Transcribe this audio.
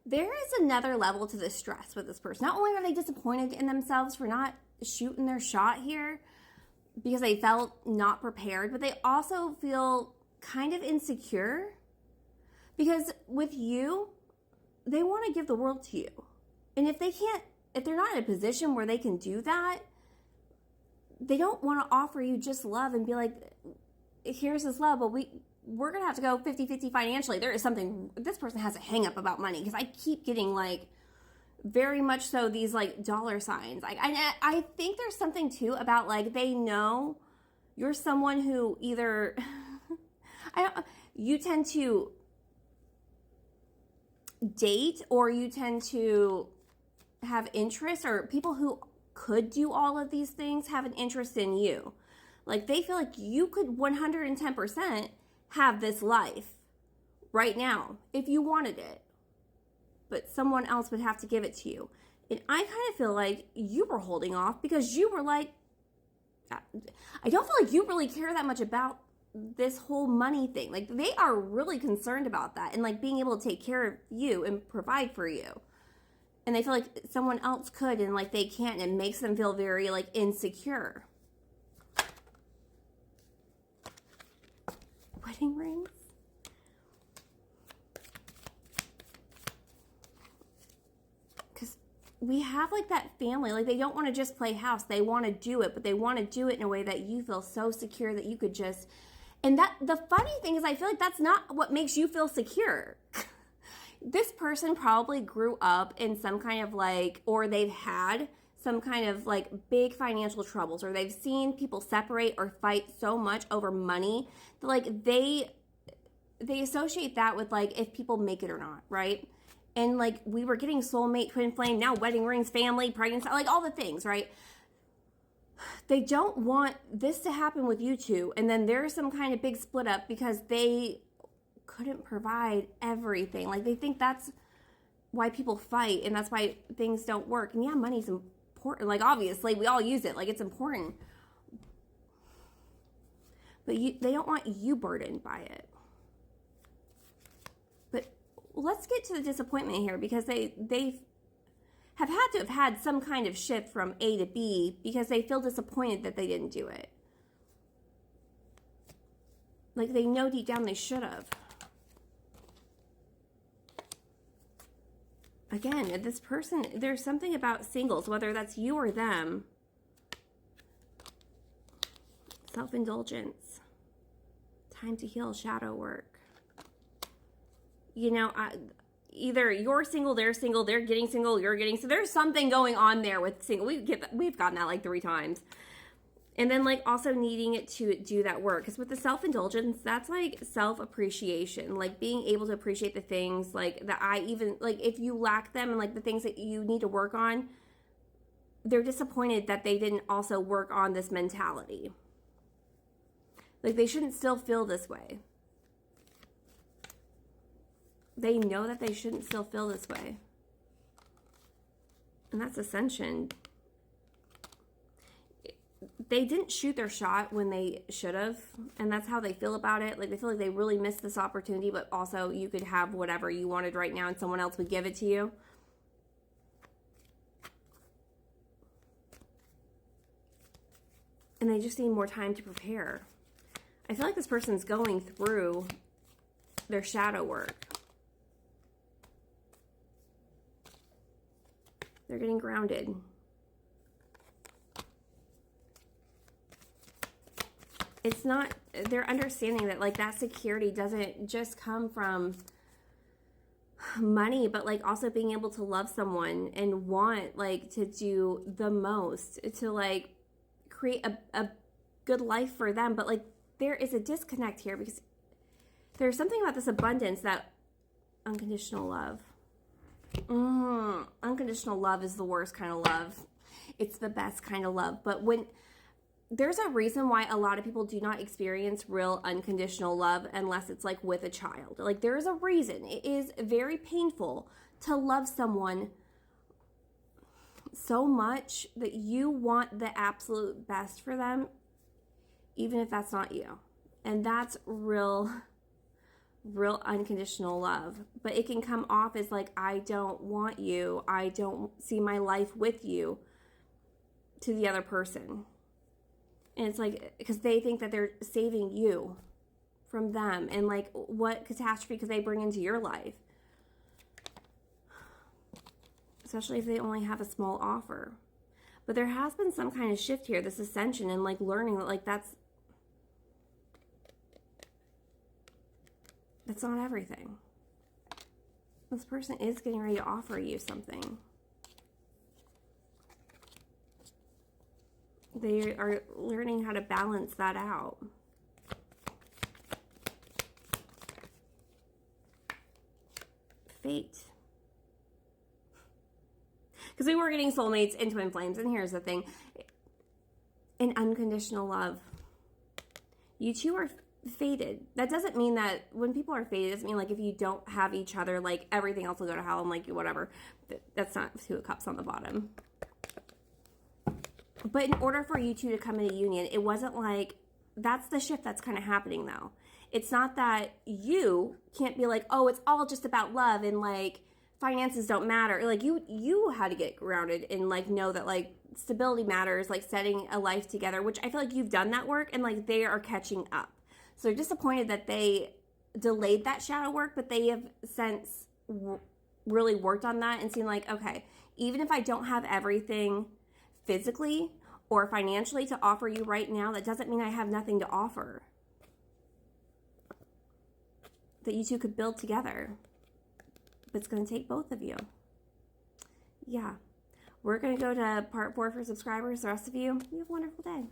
There is another level to the stress with this person. Not only are they disappointed in themselves for not shooting their shot here because they felt not prepared, but they also feel kind of insecure because with you, they want to give the world to you. And if they're not in a position where they can do that, they don't want to offer you just love and be like, here's this love, but we're going to have to go 50-50 financially. There is something, this person has a hang up about money because I keep getting like very much so these like dollar signs. I think there's something too about like they know you're someone who either you tend to date or you tend to have interest, or people who could do all of these things have an interest in you. Like they feel like you could 110% have this life right now if you wanted it, but someone else would have to give it to you. And I kind of feel like you were holding off because you were like, I don't feel like you really care that much about this whole money thing. Like they are really concerned about that and like being able to take care of you and provide for you. And they feel like someone else could and like they can't, and it makes them feel very like insecure. Wedding rings? Because we have like that family, like they don't want to just play house. They want to do it, but they want to do it in a way that you feel so secure that you could just, and that the funny thing is I feel like that's not what makes you feel secure. This person probably grew up in some kind of like, or they've had some kind of like big financial troubles, or they've seen people separate or fight so much over money that like they associate that with like if people make it or not, right? And like we were getting soulmate, twin flame, now wedding rings, family, pregnancy, like all the things, right? They don't want this to happen with you two, and then there's some kind of big split up because they couldn't provide everything. Like they think that's why people fight and that's why things don't work. And yeah, money's important. Like obviously we all use it. Like it's important. But they don't want you burdened by it. But let's get to the disappointment here because they have had to have had some kind of shift from A to B because they feel disappointed that they didn't do it. Like they know deep down they should have. Again, this person, there's something about singles, whether that's you or them. Self-indulgence. Time to heal, shadow work. You know, either you're single, they're getting single, you're getting, so there's something going on there with single. We've gotten that like 3 times. And then like also needing it to do that work. Because with the self-indulgence, that's like self-appreciation. Like being able to appreciate the things like that like if you lack them and like the things that you need to work on, they're disappointed that they didn't also work on this mentality. Like they shouldn't still feel this way. They know that they shouldn't still feel this way. And that's ascension. They didn't shoot their shot when they should have, and that's how they feel about it. Like they feel like they really missed this opportunity, but also you could have whatever you wanted right now and someone else would give it to you. And they just need more time to prepare. I feel like this person's going through their shadow work. They're getting grounded. It's not, they're understanding that like that security doesn't just come from money, but like also being able to love someone and want like to do the most to like create a good life for them. But like there is a disconnect here because there's something about this abundance, that unconditional love. Unconditional love is the worst kind of love. It's the best kind of love. But when there's a reason why a lot of people do not experience real unconditional love unless it's like with a child. Like there is a reason. It is very painful to love someone so much that you want the absolute best for them, even if that's not you. And that's real real unconditional love. But it can come off as like, I don't want you, I don't see my life with you, to the other person. And it's like, because they think that they're saving you from them, and like, what catastrophe could they bring into your life? Especially if they only have a small offer. But there has been some kind of shift here, this ascension, and like learning that like that's not everything. This person is getting ready to offer you something. They are learning how to balance that out. Fate. Because we were getting soulmates and twin flames, and here's the thing. In unconditional love, you two are fated. That doesn't mean that when people are fated, it doesn't mean like if you don't have each other, like everything else will go to hell and like whatever. That's not Two of Cups on the bottom. But in order for you two to come into union, it wasn't like, that's the shift that's kind of happening though. It's not that you can't be like, oh, it's all just about love and like finances don't matter. Like you had to get grounded and like know that like stability matters, like setting a life together, which I feel like you've done that work, and like they are catching up. So they're disappointed that they delayed that shadow work, but they have since really worked on that and seen like, okay, even if I don't have everything physically or financially to offer you right now, that doesn't mean I have nothing to offer. That you two could build together. But it's going to take both of you. Yeah. We're going to go to part 4 for subscribers. The rest of you, you have a wonderful day.